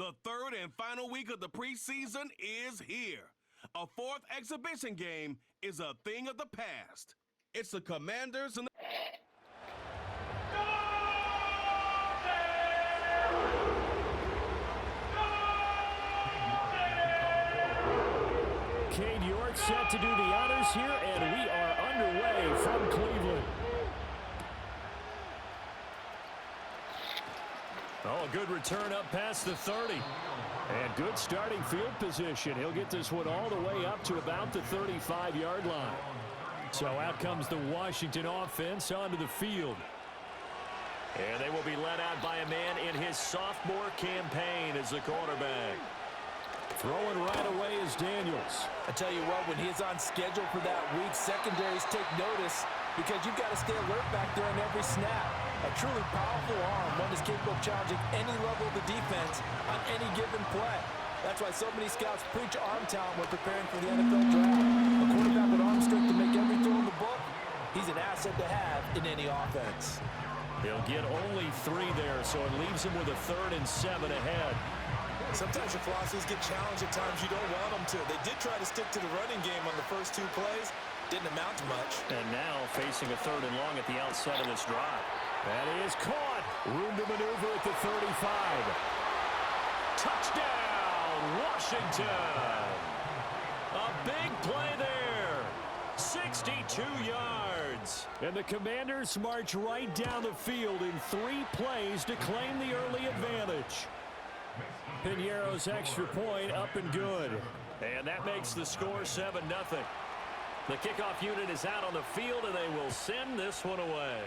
The third and final week of the preseason is here. A fourth exhibition game is a thing of the past. It's the Commanders and the... Cade York set to do the honors here, and we are underway from Cleveland. Oh, a good return up past the 30. And good starting field position. He'll get this one all the way up to about the 35-yard line. So out comes the Washington offense onto the field. And they will be led out by a man in his sophomore campaign as the quarterback. Throwing right away is Daniels. I tell you what, when he's on schedule for that week, secondaries take notice because you've got to stay alert back there on every snap. A truly powerful arm, one is capable of challenging any level of the defense on any given play. That's why so many scouts preach arm talent when preparing for the NFL draft. A quarterback with arm strength to make every throw in the book, he's an asset to have in any offense. He'll get only 3 there, so it leaves him with a 3rd and 7 ahead. Sometimes your philosophies get challenged at times you don't want them to. They did try to stick to the running game on the first 2 plays. Didn't amount to much. And now facing a 3rd and long at the outset of this drive. That is caught. Room to maneuver at the 35. Touchdown, Washington. A big play there. 62 yards. And the Commanders march right down the field in 3 plays to claim the early advantage. Piñeiro's extra point up and good. And that makes the score 7-0. The kickoff unit is out on the field, and they will send this one away.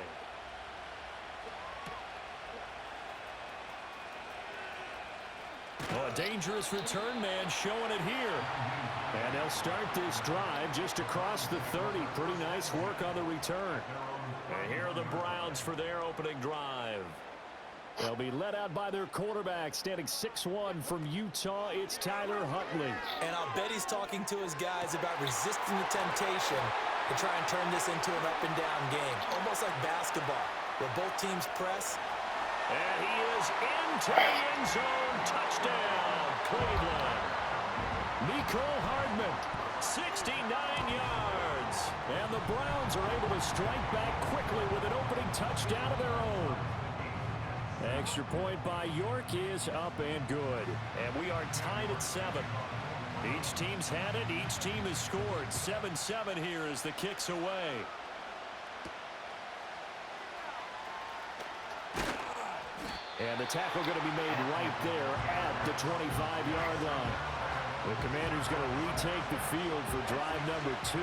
Oh, a dangerous return man showing it here. And they'll start this drive just across the 30. Pretty nice work on the return. And here are the Browns for their opening drive. They'll be led out by their quarterback, standing 6'1" from Utah. It's Tyler Huntley. And I'll bet he's talking to his guys about resisting the temptation to try and turn this into an up-and-down game, almost like basketball, where both teams press. And he is into the end zone. Touchdown, Cleveland. Mecole Hardman, 69 yards. And the Browns are able to strike back quickly with an opening touchdown of their own. Extra point by York is up and good. And we are tied at 7. Each team's had it. Each team has scored. 7-7 here as the kick's away. And the tackle going to be made right there at the 25-yard line. The Commanders going to retake the field for drive number 2.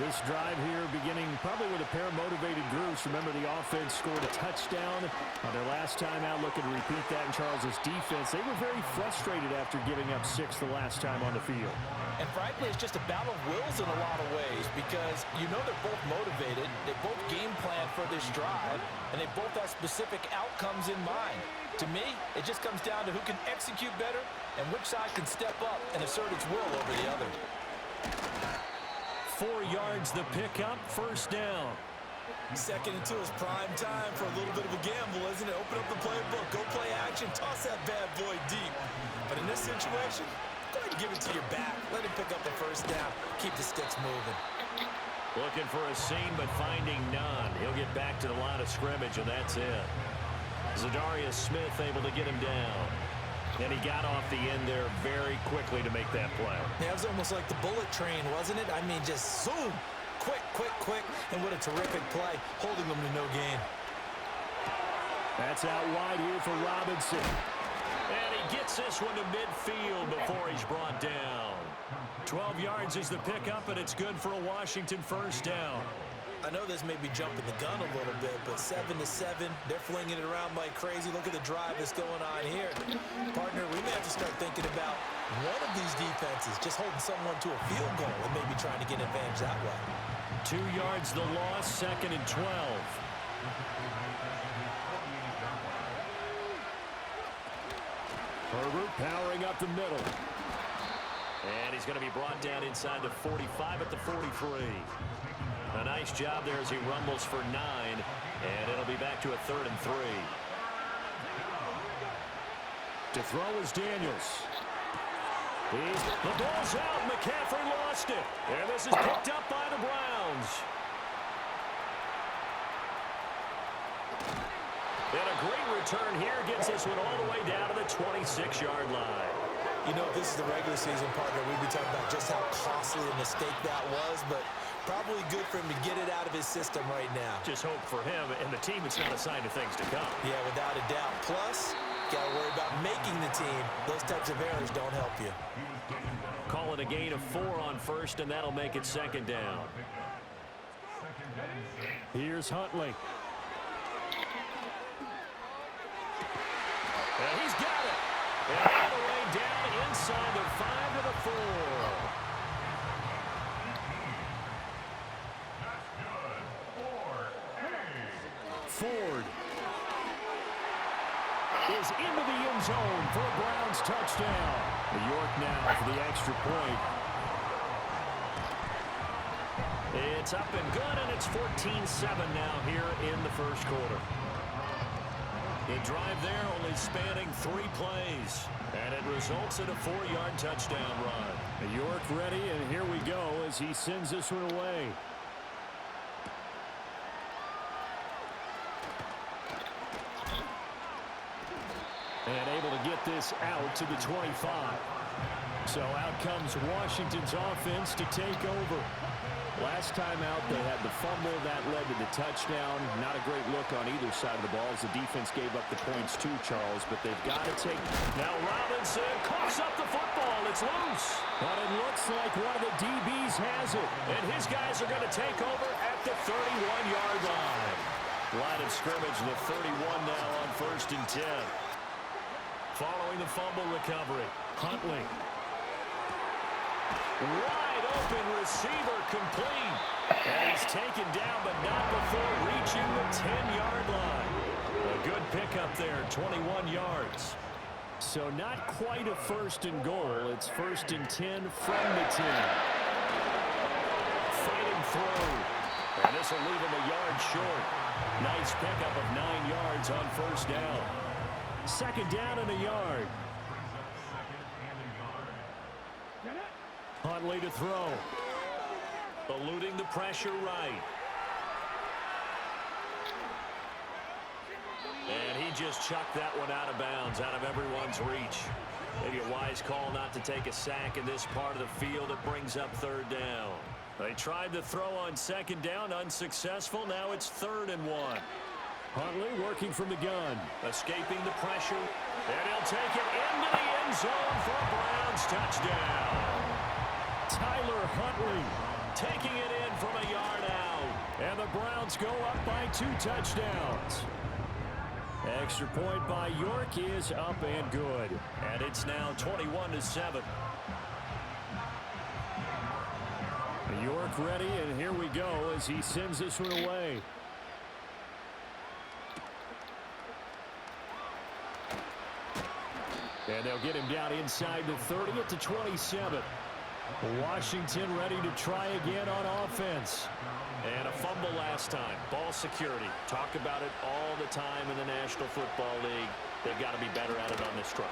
This drive here beginning probably with a pair of motivated groups. Remember, the offense scored a touchdown on their last time out, looking to repeat that in Charles's defense. They were very frustrated after giving up 6 the last time on the field. And frankly, it's just a battle of wills in a lot of ways because you know they're both motivated. They both game plan for this drive, and they both have specific outcomes in mind. To me, it just comes down to who can execute better and which side can step up and assert its will over the other. 4 yards the pickup, first down. 2nd and 2 is prime time for a little bit of a gamble, isn't it? Open up the playbook, go play action, toss that bad boy deep. But in this situation, go ahead and give it to your back. Let him pick up the first down. Keep the sticks moving. Looking for a seam, but finding none. He'll get back to the line of scrimmage, and that's it. Zadarius Smith able to get him down. And he got off the end there very quickly to make that play. Yeah, it was almost like the bullet train, wasn't it? I mean, just zoom. Quick, quick, quick. And what a terrific play, holding them to no gain. That's out wide here for Robinson. And he gets this one to midfield before he's brought down. 12 yards is the pickup, and it's good for a Washington first down. I know this may be jumping the gun a little bit, but 7-7, they're flinging it around like crazy. Look at the drive that's going on here. Partner, we may have to start thinking about one of these defenses just holding someone to a field goal and maybe trying to get an advantage that way. 2 yards the loss, 2nd and 12. Herbert powering up the middle. And he's going to be brought down inside the 45 at the 43. A nice job there as he rumbles for 9, and it'll be back to a 3rd and 3. To throw is Daniels. The ball's out. McCaffrey lost it. And this is picked up by the Browns. And a great return here gets this one all the way down to the 26-yard line. You know, if this is the regular season, partner, we'd be talking about just how costly a mistake that was, but probably good for him to get it out of his system right now. Just hope for him and the team it's not a sign of things to come. Yeah, without a doubt. Plus, got to worry about making the team. Those types of errors don't help you. Call it a gain of 4 on first, and that'll make it second down. Here's Huntley. And he's got it. And all the way down inside the 5 to the 4. Ford is into the end zone for a Browns touchdown. York now for the extra point. It's up and good, and it's 14-7 now here in the first quarter. The drive there only spanning 3 plays, and it results in a 4-yard touchdown run. York ready, and here we go as he sends this one away. And able to get this out to the 25. So out comes Washington's offense to take over. Last time out, they had the fumble. That led to the touchdown. Not a great look on either side of the ball as the defense gave up the points too, Charles, but they've got to take. Now Robinson coughs up the football. It's loose. But it looks like one of the DBs has it. And his guys are going to take over at the 31-yard line. Line of scrimmage, the 31 now on 1st and 10. Following the fumble recovery, Huntley. Wide open receiver complete. And he's taken down, but not before reaching the 10-yard line. A good pickup there, 21 yards. So not quite a 1st and goal. It's 1st and 10 from the 10. Fighting through. And this will leave him a yard short. Nice pickup of 9 yards on 1st down. 2nd down and a yard. Huntley to throw. Eluding the pressure right. And he just chucked that one out of bounds, out of everyone's reach. Maybe a wise call not to take a sack in this part of the field. It brings up 3rd down. They tried to throw on 2nd down, unsuccessful. Now it's 3rd and 1. Huntley working from the gun. Escaping the pressure. And he'll take it into the end zone for a Browns touchdown. Tyler Huntley taking it in from a yard out. And the Browns go up by 2 touchdowns. Extra point by York is up and good. And it's now 21-7. York ready, and here we go as he sends this one away. And they'll get him down inside the 30 at the 27. Washington ready to try again on offense. And a fumble last time. Ball security. Talk about it all the time in the National Football League. They've got to be better at it on this drive.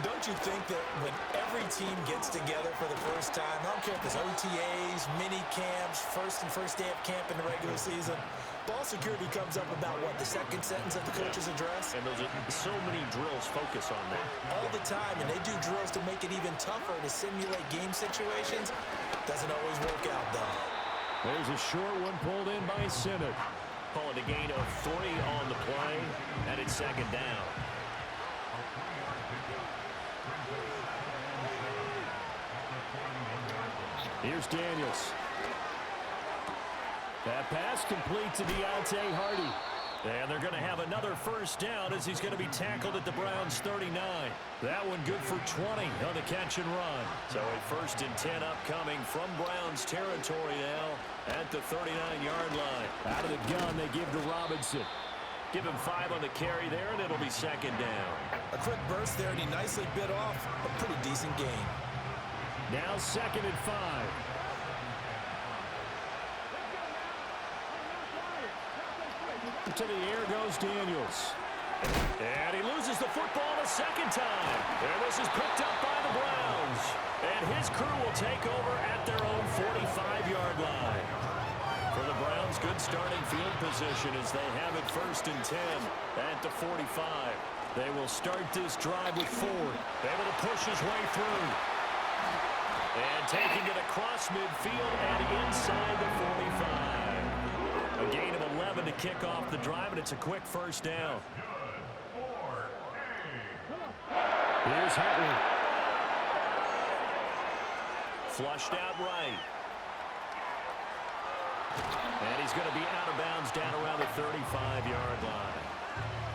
Don't you think that when every team gets together for the first time, I don't care if it's OTAs, mini camps, first day of camp in the regular season, ball security comes up about, what, the 2nd sentence of the coach's address? And those are so many drills focus on that. All the time, and they do drills to make it even tougher to simulate game situations. Doesn't always work out, though. There's a short one pulled in by Sinnott. Call it a gain of 3 on the play, and it's 2nd down. Here's Daniels. That pass complete to Deontay Hardy. And they're going to have another 1st down as he's going to be tackled at the Browns 39. That one good for 20 on the catch and run. So a 1st and 10 upcoming from Browns territory now at the 39-yard line. Out of the gun, they give to Robinson. Give him 5 on the carry there, and it'll be 2nd down. A quick burst there, and he nicely bit off a pretty decent gain. Now 2nd and 5. To the air goes Daniels. And he loses the football a second time. And this is picked up by the Browns. And his crew will take over at their own 45-yard line. For the Browns, good starting field position as they have it 1st and 10 at the 45. They will start this drive with Ford, able to push his way through. And taking it across midfield and inside the 45. A gain of 11 to kick off the drive, and it's a quick first down. Here's Huntley. Flushed out right. And he's going to be out of bounds down around the 35-yard line.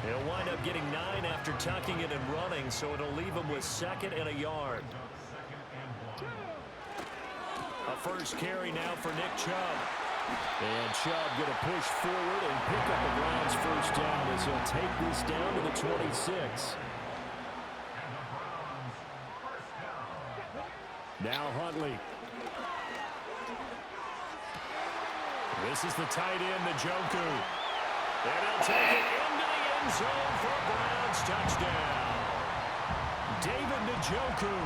He'll wind up getting 9 after tucking it and running, so it'll leave him with 2nd and a yard. A first carry now for Nick Chubb. And Chubb going to push forward and pick up the Browns' first down as he'll take this down to the 26. Now Huntley. This is the tight end, Njoku. And he'll take it into the end zone for a Browns touchdown. David Njoku,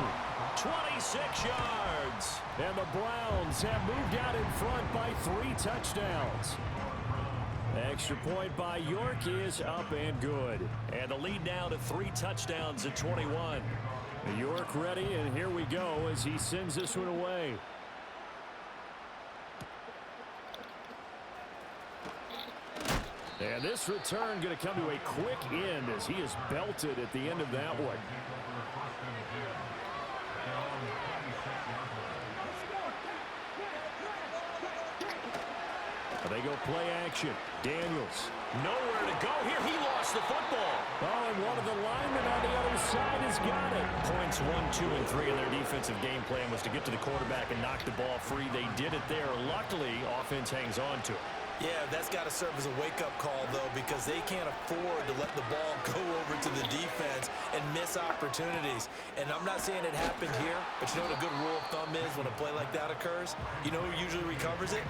26 yards. And the Browns have moved out in front by 3 touchdowns. Extra point by York is up and good. And the lead now to 3 touchdowns at 21. York ready, and here we go as he sends this one away. And this return going to come to a quick end as he is belted at the end of that one. They go play action. Daniels. Nowhere to go here. He lost the football. Oh, and one of the linemen on the other side has got it. Points 1, 2, and 3 in their defensive game plan was to get to the quarterback and knock the ball free. They did it there. Luckily, offense hangs on to it. Yeah, that's got to serve as a wake-up call, though, because they can't afford to let the ball go over to the defense and miss opportunities. And I'm not saying it happened here, but you know what a good rule of thumb is when a play like that occurs? You know who usually recovers it?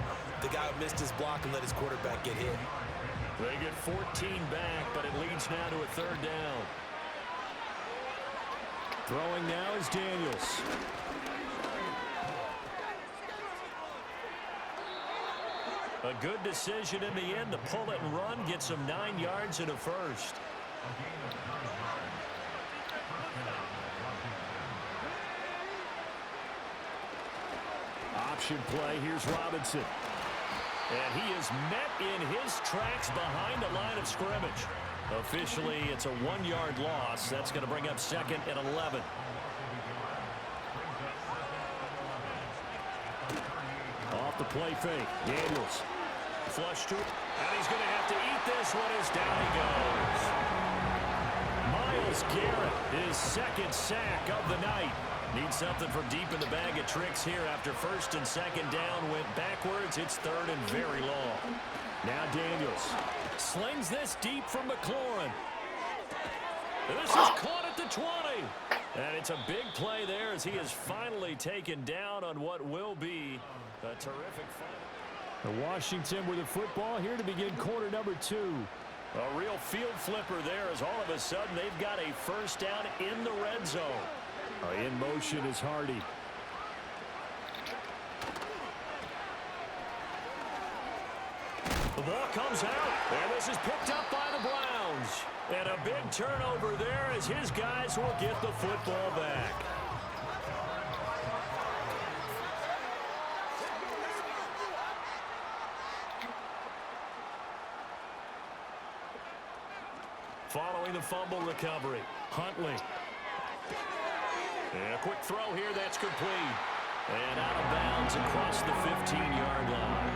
The guy who missed his block and let his quarterback get hit. They get 14 back, but it leads now to a 3rd down. Throwing now is Daniels. A good decision in the end to pull it and run, get some 9 yards and a first. Option play, here's Robinson. And he is met in his tracks behind the line of scrimmage. Officially, it's a 1-yard loss. That's going to bring up 2nd and 11. Off the play fake, Daniels. Flush to it, and he's going to have to eat this one as down he goes. Myles Garrett, his 2nd sack of the night. Needs something from deep in the bag of tricks here after 1st and 2nd down. Went backwards, it's 3rd and very long. Now Daniels slings this deep from McLaurin. This is caught at the 20. And it's a big play there as he is finally taken down on what will be a terrific fight. Washington with the football here to begin quarter number 2. A real field flipper there as all of a sudden they've got a first down in the red zone. In motion is Hardy. The ball comes out, and this is picked up by the Browns. And a big turnover there as his guys will get the football back. Following the fumble recovery, Huntley. And a quick throw here, that's complete. And out of bounds across the 15-yard line.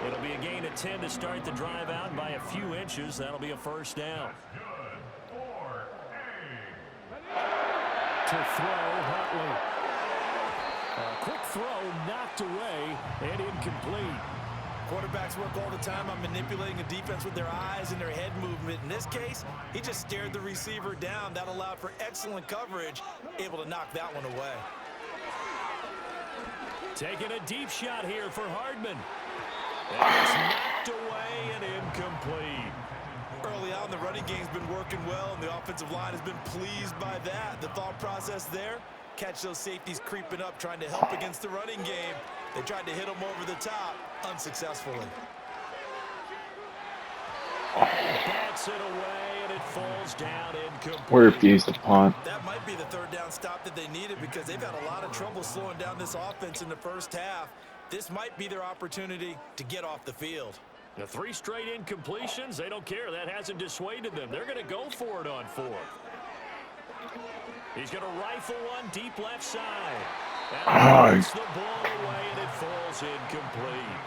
It'll be a gain of 10 to start the drive out, and by a few inches, that'll be a first down. To throw, Huntley. A quick throw knocked away and incomplete. Quarterbacks work all the time on manipulating a defense with their eyes and their head movement. In this case, he just stared the receiver down. That allowed for excellent coverage, able to knock that one away. Taking a deep shot here for Hardman. And it's knocked away and incomplete. Early on in the running game's been working well, and the offensive line has been pleased by that. The thought process there, catch those safeties creeping up, trying to help against the running game. They tried to hit them over the top, unsuccessfully. Bats it away, and it falls down incomplete. We refuse to punt. That might be the third down stop that they needed because they've had a lot of trouble slowing down this offense in the first half. This might be their opportunity to get off the field. The 3 straight incompletions, they don't care. That hasn't dissuaded them. They're going to go for it on 4th. He's going to rifle one deep left side. And he puts the ball away, and it falls incomplete.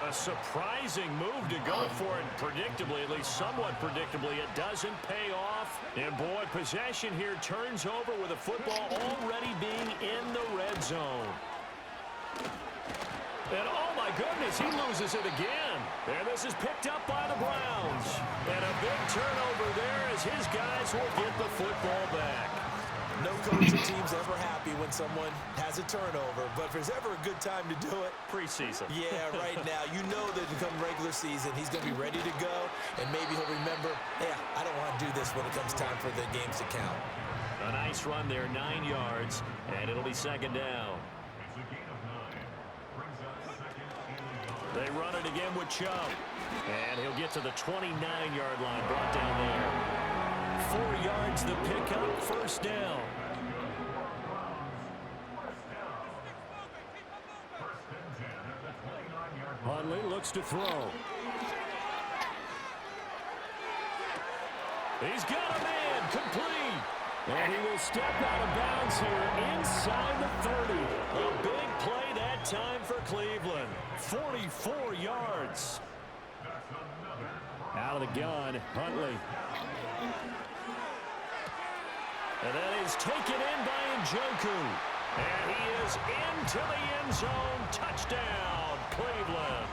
A surprising move to go for it, predictably, at least somewhat predictably. It doesn't pay off. And, boy, possession here turns over with the football already being in the red zone. And, oh, my goodness, he loses it again. And this is picked up by the Browns. And a big turnover there as his guys will get the football back. No coach or team's ever happy when someone has a turnover, but if there's ever a good time to do it, preseason. Yeah, right now. You know that come regular season, he's going to be ready to go, and maybe he'll remember, yeah, I don't want to do this when it comes time for the games to count. A nice run there, 9 yards, and it'll be 2nd down. They run it again with Chubb, and he'll get to the 29-yard line, brought down there. 4 yards the pickup, 1st down. Hundley looks to throw. He's got a man, complete. And he will step out of bounds here inside the 30. A big play that time for Cleveland. 44 yards. Out of the gun, Huntley. And that is taken in by Njoku. And he is into the end zone. Touchdown, Cleveland.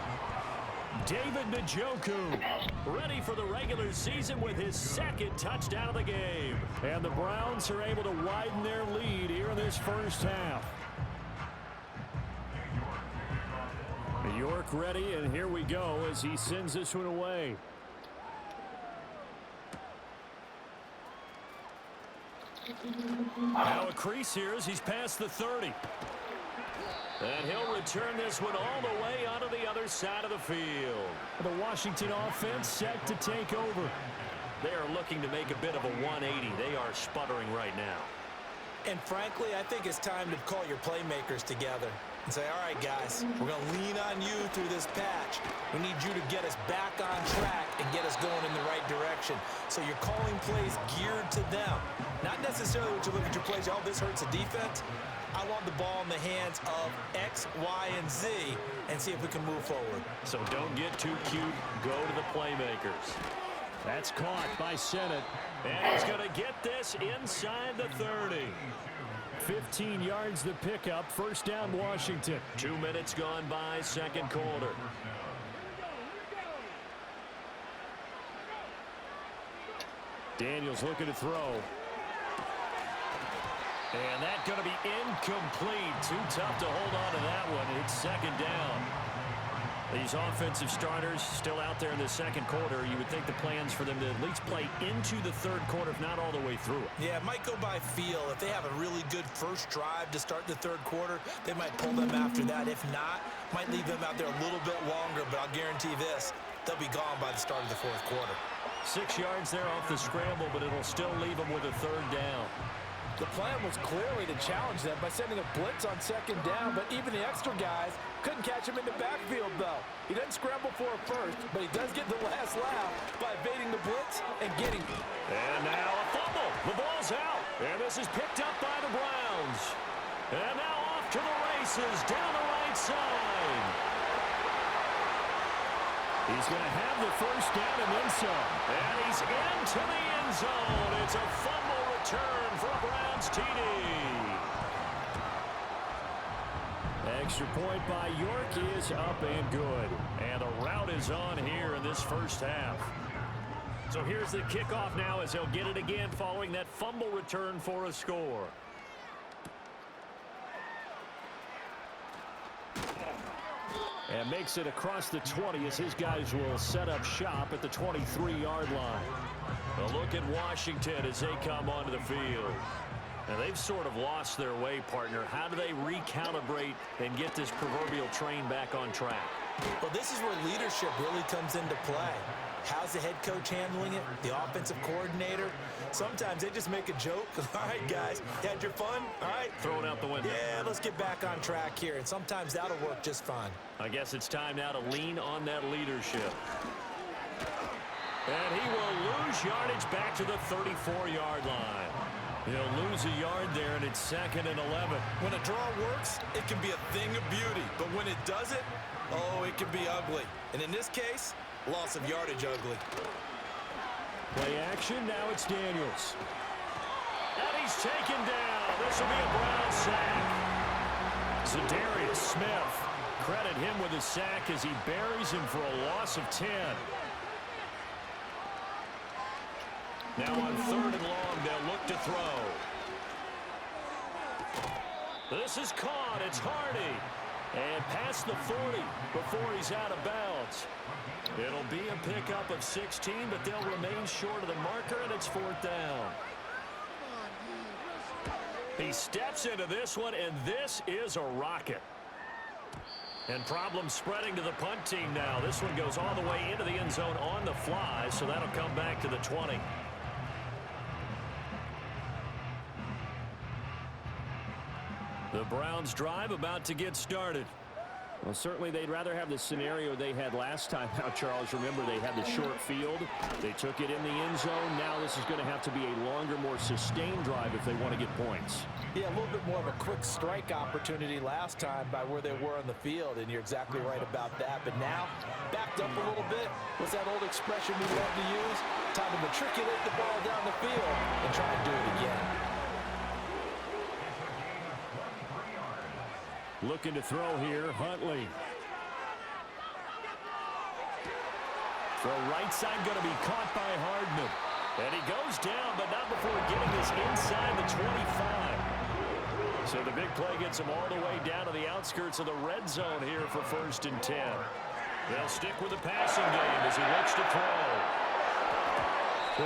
David Njoku ready for the regular season with his 2nd touchdown of the game. And the Browns are able to widen their lead here in this first half. York ready, and here we go as he sends this one away. Now a crease here as he's past the 30. And he'll return this one all the way onto the other side of the field. The Washington offense set to take over. They are looking to make a bit of a 180. They are sputtering right now. And frankly, I think it's time to call your playmakers together and say, all right, guys, we're going to lean on you through this patch. We need you to get us back on track and get us going in the right direction. So you're calling plays geared to them. Not necessarily what you look at your plays, oh, this hurts the defense. I want the ball in the hands of X, Y, and Z and see if we can move forward. So don't get too cute. Go to the playmakers. That's caught by Sennett. And he's going to get this inside the 30. 15 yards the pickup. 1st down, Washington. 2 minutes gone by, 2nd quarter. Daniels looking to throw. And that's going to be incomplete. Too tough to hold on to that one. It's 2nd down. These offensive starters still out there in the 2nd quarter. You would think the plans for them to at least play into the 3rd quarter, if not all the way through it. Yeah, it might go by feel. If they have a really good first drive to start the 3rd quarter, they might pull them after that. If not, might leave them out there a little bit longer, but I'll guarantee this, they'll be gone by the start of the 4th quarter. 6 yards there off the scramble, but it'll still leave them with a 3rd down. The plan was clearly to challenge them by sending a blitz on 2nd down, but even the extra guys couldn't catch him in the backfield, though. He doesn't scramble for it first, but he does get the last laugh by evading the blitz and getting it. And now a fumble. The ball's out. And this is picked up by the Browns. And now off to the races down the right side. He's going to have the 1st down and then some. And he's into the end zone. It's a fumble return for a Browns TD. Extra point by York is up and good. And the route is on here in this first half. So here's the kickoff now as he'll get it again following that fumble return for a score. And makes it across the 20 as his guys will set up shop at the 23-yard line. A look at Washington as they come onto the field. And they've sort of lost their way, partner. How do they recalibrate and get this proverbial train back on track? Well, this is where leadership really comes into play. How's the head coach handling it? The offensive coordinator? Sometimes they just make a joke. All right, guys, had your fun? All right. Throw it out the window. Yeah, let's get back on track here. And sometimes that'll work just fine. I guess it's time now to lean on that leadership. And he will lose yardage back to the 34-yard line. He'll lose a yard there, and it's 2nd and 11. When a draw works, it can be a thing of beauty. But when it doesn't, oh, it can be ugly. And in this case, loss of yardage ugly. Play action, now it's Daniels. And he's taken down. This will be a Brown sack. Zadarius Smith, credit him with a sack as he buries him for a loss of 10. Now on 3rd and long, they'll look to throw. This is caught. It's Hardy. And past the 40 before he's out of bounds. It'll be a pickup of 16, but they'll remain short of the marker, and it's 4th down. He steps into this one, and this is a rocket. And problems spreading to the punt team now. This one goes all the way into the end zone on the fly, so that'll come back to the 20. The Browns drive about to get started. Well, certainly they'd rather have the scenario they had last time. Now, Charles, remember they had the short field. They took it in the end zone. Now this is going to have to be a longer, more sustained drive if they want to get points. Yeah, a little bit more of a quick strike opportunity last time by where they were on the field, and you're exactly right about that. But now, backed up a little bit. What's that old expression we love to use? Time to matriculate the ball down the field and try and do it again. Looking to throw here, Huntley. Throw right side going to be caught by Hardman. And he goes down, but not before getting this inside the 25. So the big play gets him all the way down to the outskirts of the red zone here for 1st and 10. They'll stick with the passing game as he looks to throw.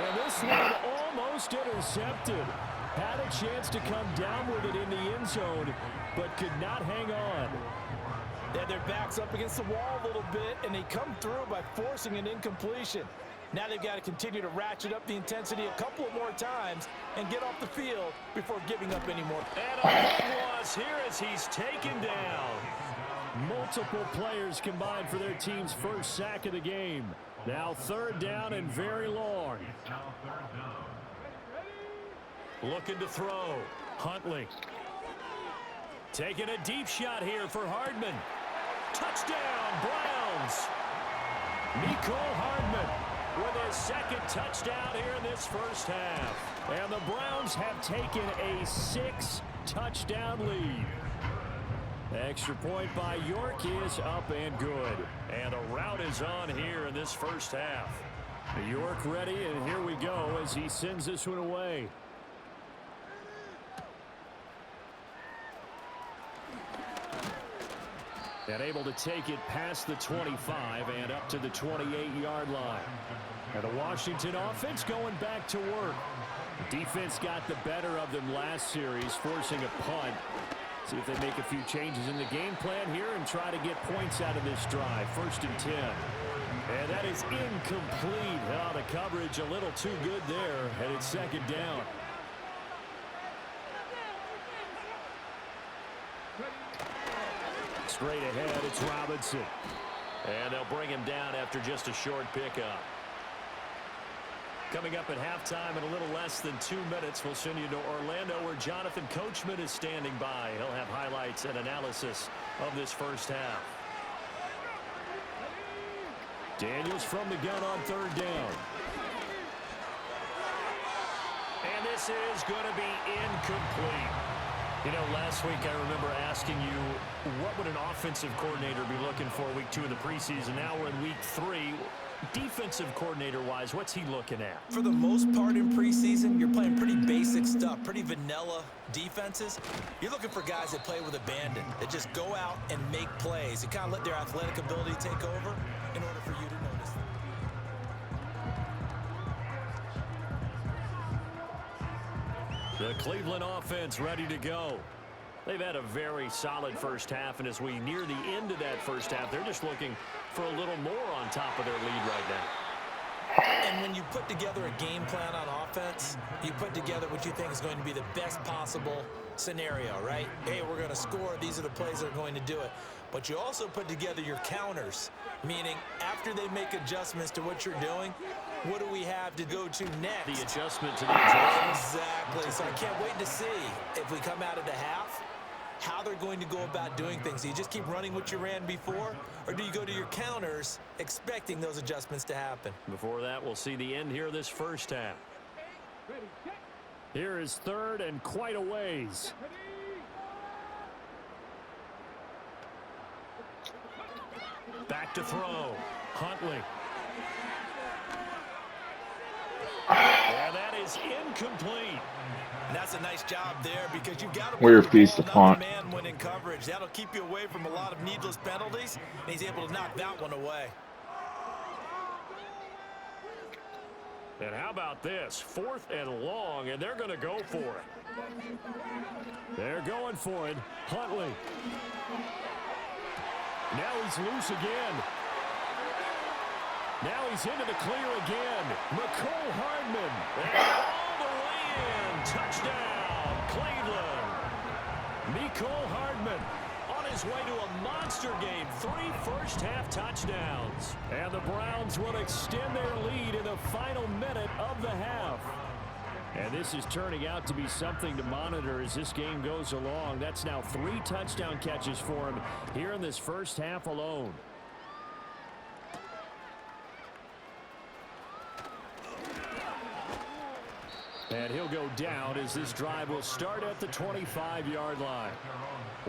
And this one almost intercepted. Had a chance to come down with it in the end zone, but could not hang on. Yeah, their back's up against the wall a little bit, and they come through by forcing an incompletion. Now they've got to continue to ratchet up the intensity a couple of more times and get off the field before giving up any more. And a big loss here as he's taken down. Multiple players combined for their team's first sack of the game. Now 3rd down and very long. Looking to throw. Huntley. Taking a deep shot here for Hardman. Touchdown, Browns. Mecole Hardman with his 2nd touchdown here in this first half. And the Browns have taken a 6-touchdown lead. Extra point by York is up and good. And a rout is on here in this first half. York ready, and here we go as he sends this one away. And able to take it past the 25 and up to the 28-yard line. And the Washington offense going back to work. Defense got the better of them last series, forcing a punt. See if they make a few changes in the game plan here and try to get points out of this drive. 1st and 10. And that is incomplete. Oh, the coverage a little too good there, and it's 2nd down. Straight ahead, it's Robinson. And they'll bring him down after just a short pickup. Coming up at halftime in a little less than 2 minutes, we'll send you to Orlando where Jonathan Coachman is standing by. He'll have highlights and analysis of this first half. Daniels from the gun on 3rd down. And this is going to be incomplete. You know, last week I remember asking you, what would an offensive coordinator be looking for week 2 of the preseason? Now we're in week 3. Defensive coordinator-wise, what's he looking at? For the most part in preseason, you're playing pretty basic stuff, pretty vanilla defenses. You're looking for guys that play with abandon, that just go out and make plays and kind of let their athletic ability take over in order for you to notice them. The Cleveland offense ready to go. They've had a very solid first half, and as we near the end of that first half, they're just looking for a little more on top of their lead right now. And when you put together a game plan on offense, you put together what you think is going to be the best possible scenario, right? Hey, we're going to score. These are the plays that are going to do it. But you also put together your counters, meaning after they make adjustments to what you're doing, what do we have to go to next? The adjustment to the adjustment. Exactly. So I can't wait to see if we come out of the half, how they're going to go about doing things. Do you just keep running what you ran before, or do you go to your counters expecting those adjustments to happen? Before that, we'll see the end here of this first half. Here is third and quite a ways. Back to throw. Huntley. Yeah, that is incomplete. And that's a nice job there because you've got to Weird piece to punt. man when in coverage. That'll keep you away from a lot of needless penalties, and he's able to knock that one away. And how about this? 4th and long, and they're going to go for it. They're going for it. Huntley. Now he's loose again. Now he's into the clear again. McCole Hardman. And all the way in. Touchdown, Cleveland. McCole Hardman on his way to a monster game. 3 first-half touchdowns. And the Browns will extend their lead in the final minute of the half. And this is turning out to be something to monitor as this game goes along. That's now 3 touchdown catches for him here in this first half alone. And he'll go down as this drive will start at the 25-yard line.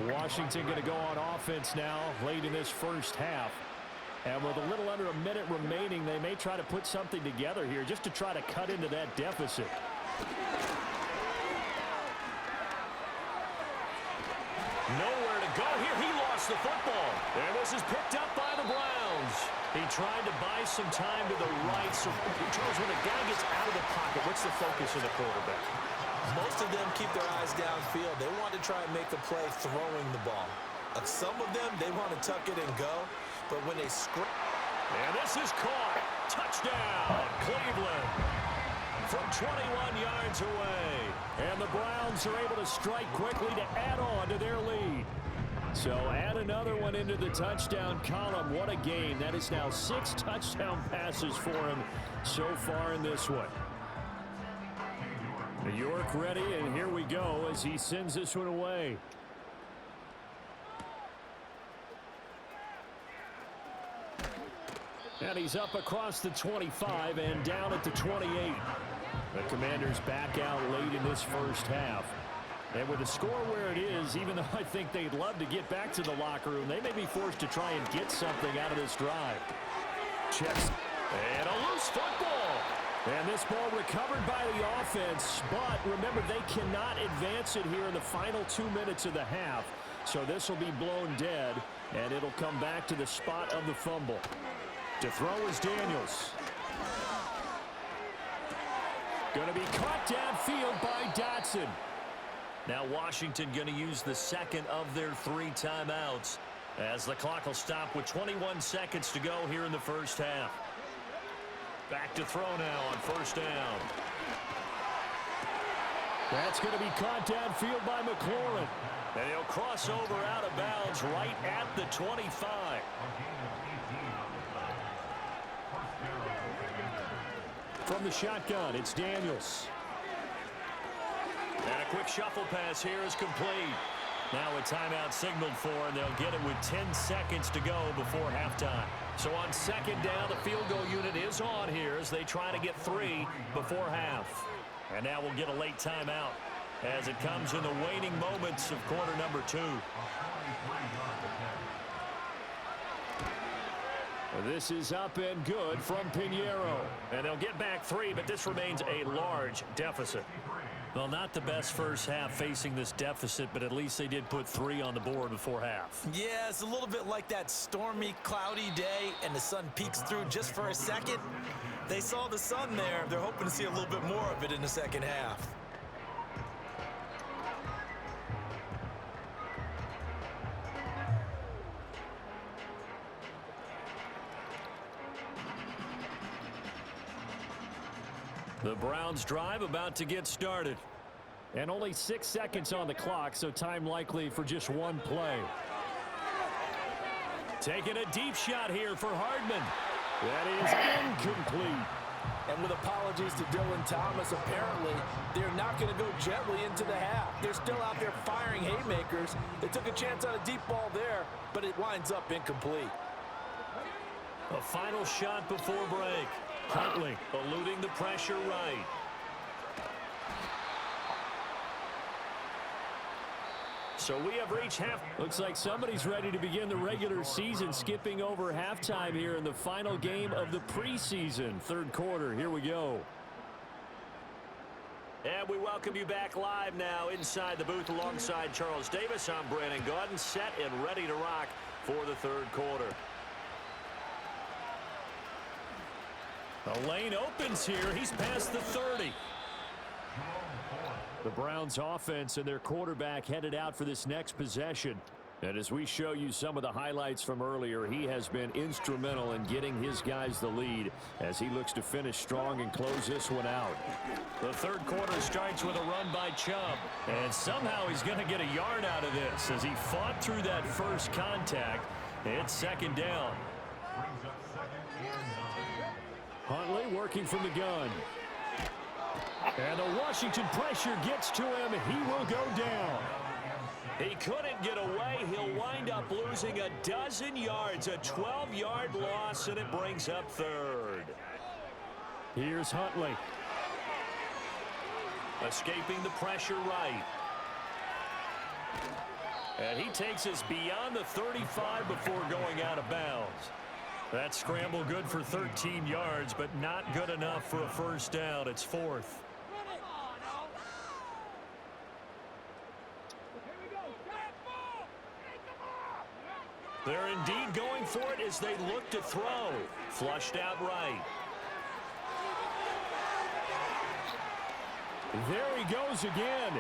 Washington going to go on offense now late in this first half. And with a little under a minute remaining, they may try to put something together here just to try to cut into that deficit. Nowhere to go here. He lost the football. And this is picked up by the Browns. He tried to buy some time to the right. So, Charles, when a guy gets out of the pocket, what's the focus of the quarterback? Most of them keep their eyes downfield. They want to try and make a play throwing the ball. Some of them, they want to tuck it and go. But when they scramble. And this is caught. Touchdown, Cleveland. From 21 yards away. And the Browns are able to strike quickly to add on to their lead. So add another one into the touchdown column. What a game. That is now 6 touchdown passes for him so far in this one. New York ready, and here we go as he sends this one away. And he's up across the 25 and down at the 28. The Commanders back out late in this first half. And with the score where it is, even though I think they'd love to get back to the locker room, they may be forced to try and get something out of this drive. Checks. And a loose football. And this ball recovered by the offense. But remember, they cannot advance it here in the final 2 minutes of the half. So this will be blown dead, and it'll come back to the spot of the fumble. To throw is Daniels. Going to be caught downfield by Dotson. Now Washington going to use the second of their 3 timeouts as the clock will stop with 21 seconds to go here in the first half. Back to throw now on first down. That's going to be caught downfield by McLaurin. And he'll cross over out of bounds right at the 25. From the shotgun, it's Daniels. And a quick shuffle pass here is complete. Now a timeout signaled for, and they'll get it with 10 seconds to go before halftime. So on second down, the field goal unit is on here as they try to get 3 before half. And now we'll get a late timeout as it comes in the waning moments of quarter number 2. This is up and good from Pinheiro. And they'll get back 3, but this remains a large deficit. Well, not the best first half facing this deficit, but at least they did put 3 on the board before half. Yeah, it's a little bit like that stormy, cloudy day, and the sun peeks through just for a second. They saw the sun there. They're hoping to see a little bit more of it in the second half. The Browns drive about to get started. And only 6 seconds on the clock, so time likely for just one play. Taking a deep shot here for Hardman. That is incomplete. And with apologies to Dylan Thomas, apparently they're not going to go gently into the half. They're still out there firing haymakers. They took a chance on a deep ball there, but it winds up incomplete. A final shot before break. Huntley eluding the pressure right. So we have reached half. Looks like somebody's ready to begin the regular season, skipping over halftime here in the final game of the preseason. Third quarter, here we go. And we welcome you back live now inside the booth alongside Charles Davis. I'm Brandon Gaudin, set and ready to rock for the third quarter. The lane opens here. He's past the 30. The Browns offense and their quarterback headed out for this next possession. And as we show you some of the highlights from earlier, he has been instrumental in getting his guys the lead as he looks to finish strong and close this one out. The third quarter starts with a run by Chubb. And somehow he's going to get a yard out of this as he fought through that first contact. It's second down. Huntley working from the gun. And the Washington pressure gets to him. He will go down. He couldn't get away. He'll wind up losing a dozen yards, a 12-yard loss, and it brings up third. Here's Huntley. Escaping the pressure right. And he takes us beyond the 35 before going out of bounds. That scramble good for 13 yards, but not good enough for a first down. It's fourth. They're indeed going for it as they look to throw. Flushed out right. There he goes again.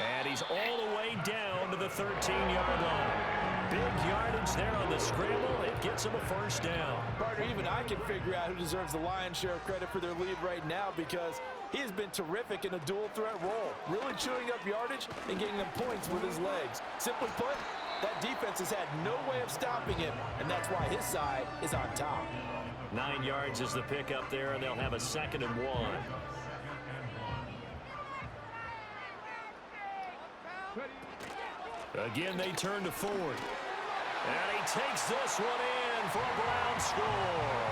And he's all the way down to the 13-yard line. Big yardage there on the scramble. It gets him a first down. Partner, even I can figure out who deserves the lion's share of credit for their lead right now because he has been terrific in a dual threat role, really chewing up yardage and getting them points with his legs. Simply put, that defense has had no way of stopping him, and that's why his side is on top. 9 yards is the pickup there, and they'll have a 2nd and 1. Again, they turn to Ford. And he takes this one in for a Brown score.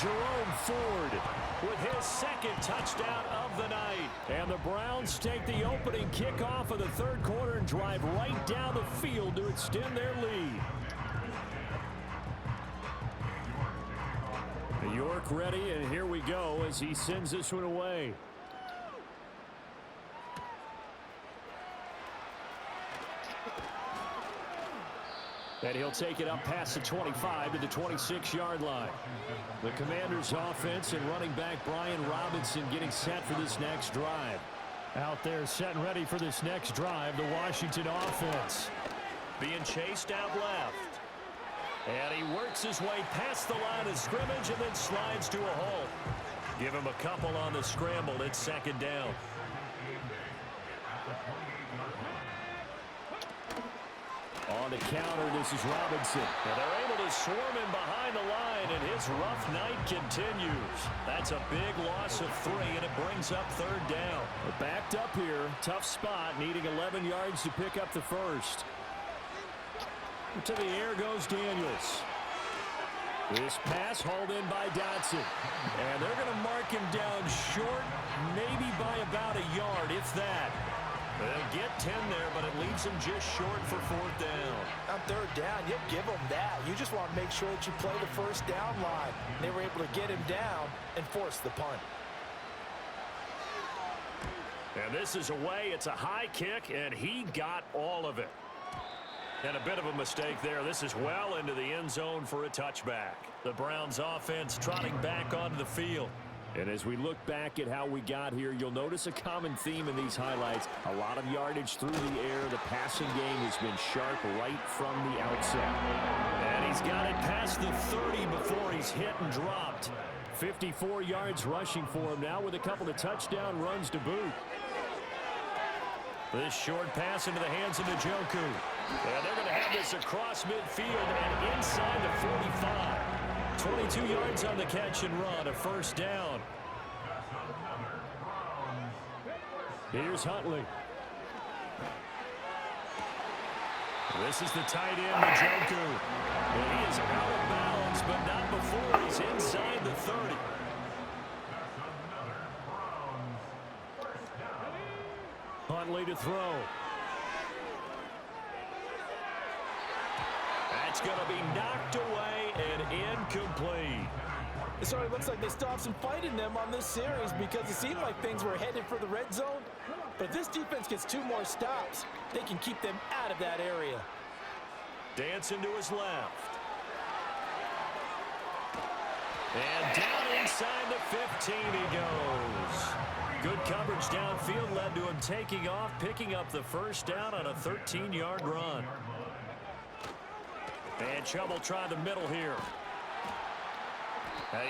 Jerome Ford with his 2nd touchdown of the night. And the Browns take the opening kickoff of the third quarter and drive right down the field to extend their lead. York ready, and here we go as he sends this one away. And he'll take it up past the 25 to the 26-yard line. The Commanders' offense and running back Brian Robinson getting set for this next drive. Out there set and ready for this next drive, the Washington offense. Being chased out left. And he works his way past the line of scrimmage and then slides to a halt. Give him a couple on the scramble. It's 2nd down. On the counter, this is Robinson. And they're able to swarm him behind the line, and his rough night continues. That's a big loss of 3, and it brings up 3rd down. Backed up here, tough spot, needing 11 yards to pick up the first. To the air goes Daniels. This pass hauled in by Dotson. And they're going to mark him down short, maybe by about a yard, if that. They'll get 10 there, but it leaves them just short for fourth down. On third down, you give them that. You just want to make sure that you play the first down line. They were able to get him down and force the punt. And this is away. It's a high kick, and he got all of it. And a bit of a mistake there. This is well into the end zone for a touchback. The Browns offense trotting back onto the field. And as we look back at how we got here, you'll notice a common theme in these highlights. A lot of yardage through the air. The passing game has been sharp right from the outset. And he's got it past the 30 before he's hit and dropped. 54 yards rushing for him now with a couple of touchdown runs to boot. This short pass into the hands of Njoku. And they're going to have this across midfield and inside the 45. 22 yards on the catch and run, a first down. Here's Huntley. This is the tight end, Njoku. And he is out of bounds, but not before he's inside the 30. Huntley to throw. That's going to be knocked away and incomplete. It sort of looks like they still have some fight in them on this series because it seemed like things were headed for the red zone. But if this defense gets 2 more stops, they can keep them out of that area. Dancing to his left. And down inside the 15 he goes. Good coverage downfield led to him taking off, picking up the first down on a 13-yard run. And Chubb try the middle here.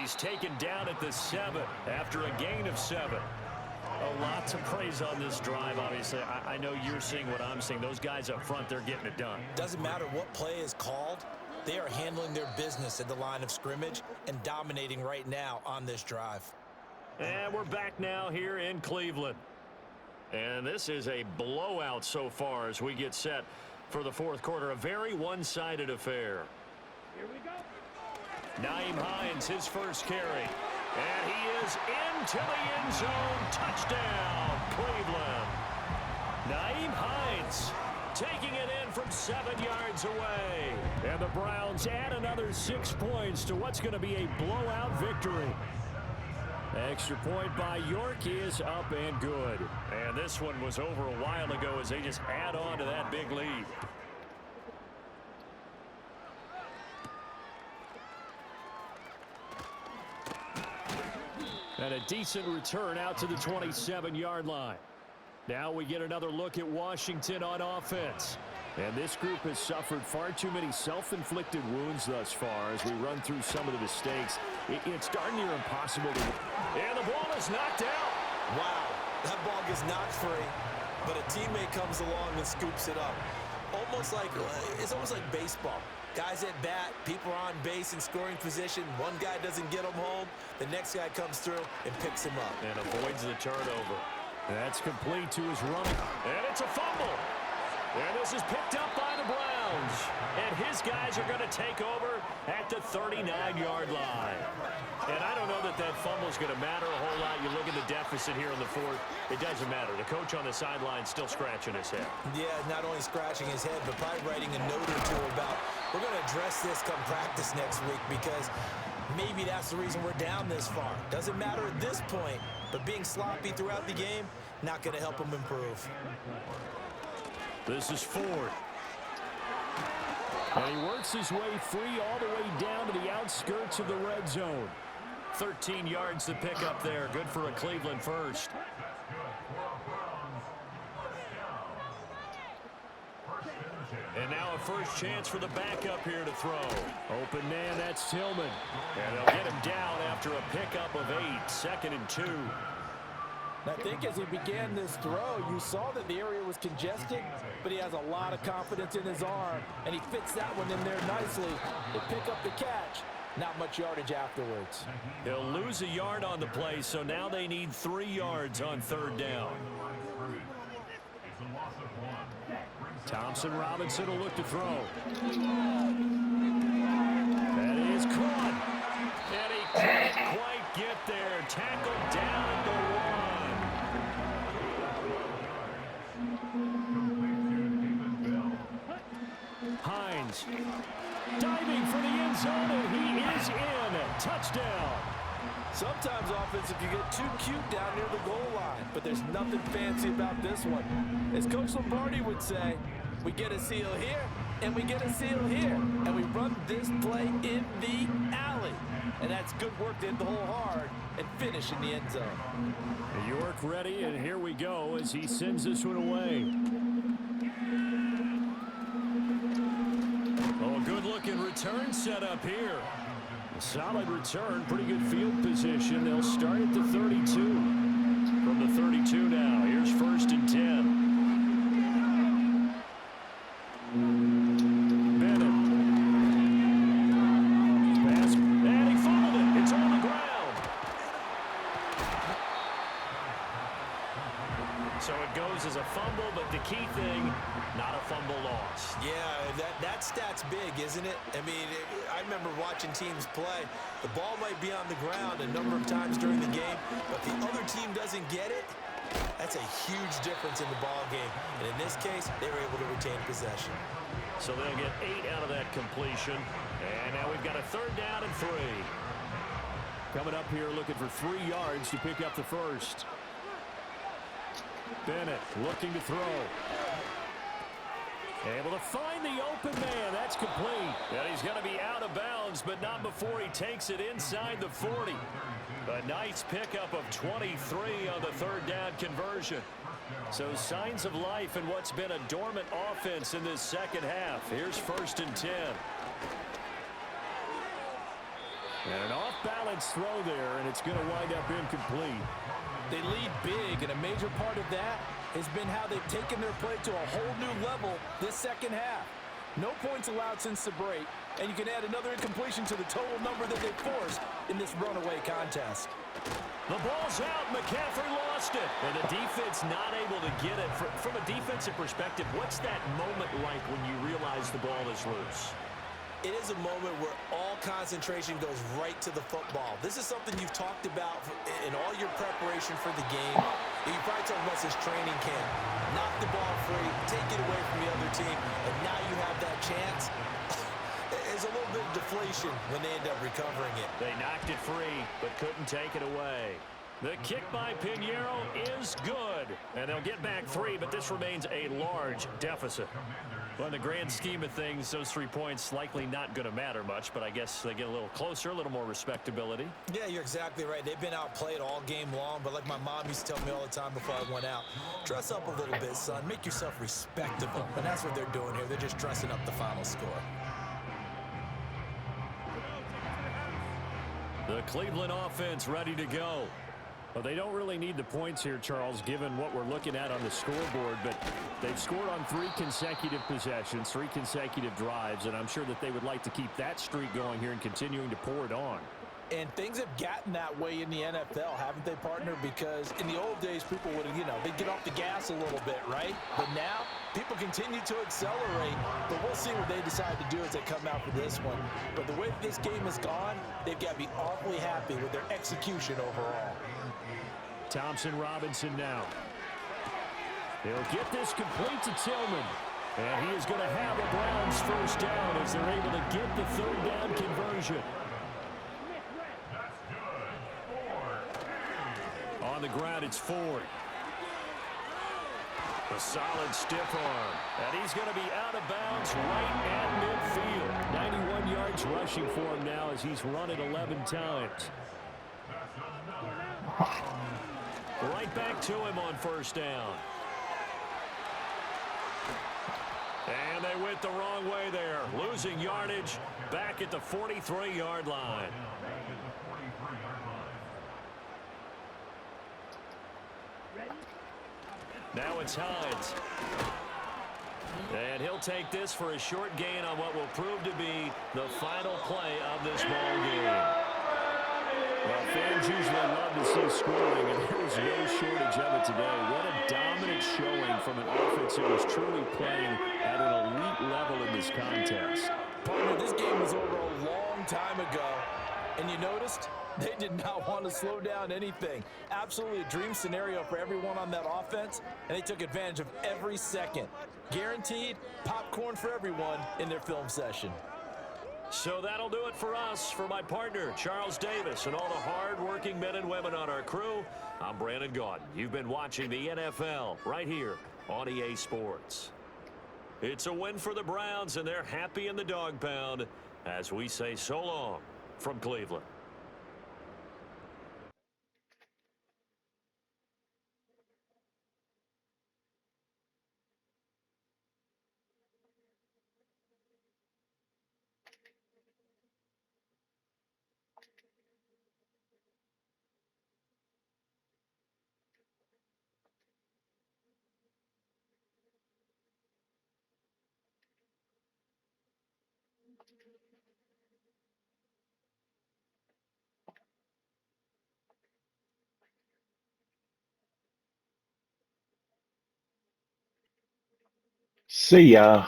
He's taken down at the 7 after a gain of 7. A lot to praise on this drive, obviously. I know you're seeing what I'm seeing. Those guys up front, they're getting it done. Doesn't matter what play is called. They are handling their business at the line of scrimmage and dominating right now on this drive. And we're back now here in Cleveland. And this is a blowout so far as we get set for the fourth quarter. A very one-sided affair. Here we go. Nyheim Hines, his first carry. And he is into the end zone. Touchdown, Cleveland. Nyheim Hines taking it in from 7 yards away. And the Browns add another 6 points to what's going to be a blowout victory. Extra point by York is up and good. And this one was over a while ago as they just add on to that big lead. And a decent return out to the 27-yard line. Now we get another look at Washington on offense. And this group has suffered far too many self-inflicted wounds thus far as we run through some of the mistakes. It's darn near impossible to... And the ball is knocked out. Wow, that ball gets knocked free, but a teammate comes along and scoops it up. It's almost like baseball. Guys at bat, people are on base in scoring position. One guy doesn't get him home. The next guy comes through and picks him up. And avoids the turnover. That's complete to his running. And it's a fumble. And this is picked up by the Browns. And his guys are going to take over at the 39-yard line. And I don't know that fumble is going to matter a whole lot. You look at the deficit here in the fourth. It doesn't matter. The coach on the sideline still scratching his head. Yeah, not only scratching his head, but probably writing a note or two about, we're going to address this come practice next week because maybe that's the reason we're down this far. Doesn't matter at this point, but being sloppy throughout the game, not going to help him improve. This is Ford. And he works his way free all the way down to the outskirts of the red zone. 13 yards to pick up there. Good for a Cleveland first. And now a first chance for the backup here to throw. Open man, that's Tillman. And they'll get him down after a pickup of 8. 2nd and 2. I think as he began this throw, you saw that the area was congested, but he has a lot of confidence in his arm, and he fits that one in there nicely. They pick up the catch. Not much yardage afterwards. He'll lose a yard on the play, so now they need 3 yards on 3rd down. Thompson Robinson will look to throw. That is caught. And he couldn't quite get there. Tackled down at the 1. touchdown. Sometimes offense, if you get too cute down near the goal line, but there's nothing fancy about this one. As Coach Lombardi would say, we get a seal here, and we get a seal here, and we run this play in the alley. And that's good work to hit the hole hard and finish in the end zone. York ready, and here we go as he sends this one away. Oh, good-looking return set up here. A solid return, pretty good field position. They'll start at the 32. From the 32 now, here's 1st and 10. So it goes as a fumble, but the key thing, not a fumble loss. Yeah, that stat's big, isn't it? I mean, I remember watching teams play. The ball might be on the ground a number of times during the game, but the other team doesn't get it. That's a huge difference in the ball game. And in this case, they were able to retain possession. So they'll get 8 out of that completion. And now we've got a 3rd down and 3. Coming up here looking for 3 yards to pick up the first. Bennett looking to throw. Able to find the open man. That's complete. And he's going to be out of bounds, but not before he takes it inside the 40. A nice pickup of 23 on the 3rd down conversion. So signs of life in what's been a dormant offense in this second half. Here's 1st and 10. And an off-balance throw there, and it's going to wind up incomplete. They lead big, and a major part of that has been how they've taken their play to a whole new level this second half. No points allowed since the break, and you can add another incompletion to the total number that they forced in this runaway contest. The ball's out. McCaffrey lost it. And the defense not able to get it. From a defensive perspective, what's that moment like when you realize the ball is loose? It is a moment where all concentration goes right to the football. This is something you've talked about in all your preparation for the game. You probably talked about since training camp. Knock the ball free, take it away from the other team, and now you have that chance. There's a little bit of deflation when they end up recovering it. They knocked it free, but couldn't take it away. The kick by Pinheiro is good. And they'll get back 3, but this remains a large deficit. Well, in the grand scheme of things, those 3 points likely not going to matter much, but I guess they get a little closer, a little more respectability. Yeah, you're exactly right. They've been outplayed all game long, but like my mom used to tell me all the time before I went out, dress up a little bit, son. Make yourself respectable. And that's what they're doing here. They're just dressing up the final score. The Cleveland offense ready to go. Well, they don't really need the points here, Charles, given what we're looking at on the scoreboard, but they've scored on 3 consecutive possessions, 3 consecutive drives, and I'm sure that they would like to keep that streak going here and continuing to pour it on. And things have gotten that way in the NFL, haven't they, partner? Because in the old days, people would, they'd get off the gas a little bit, right? But now, people continue to accelerate, but we'll see what they decide to do as they come out for this one. But the way that this game has gone, they've got to be awfully happy with their execution overall. Thompson Robinson now. They'll get this complete to Tillman. And he is going to have a Browns first down as they're able to get the 3rd down conversion. On the ground, it's Ford. A solid stiff arm. And he's going to be out of bounds right at midfield. 91 yards rushing for him now as he's run it 11 times. Right back to him on 1st down. And they went the wrong way there. Losing yardage back at the 43-yard line. Now it's Hines. And he'll take this for a short gain on what will prove to be the final play of this ball game. Well, fans usually love to see scoring, and there was no shortage of it today. What a dominant showing from an offense that was truly playing at an elite level in this contest. Partner, this game was over a long time ago, and you noticed they did not want to slow down anything. Absolutely a dream scenario for everyone on that offense, and they took advantage of every second. Guaranteed popcorn for everyone in their film session. So that'll do it for us. For my partner, Charles Davis, and all the hard-working men and women on our crew, I'm Brandon Gaudin. You've been watching the NFL right here on EA Sports. It's a win for the Browns, and they're happy in the dog pound as we say so long from Cleveland. See ya.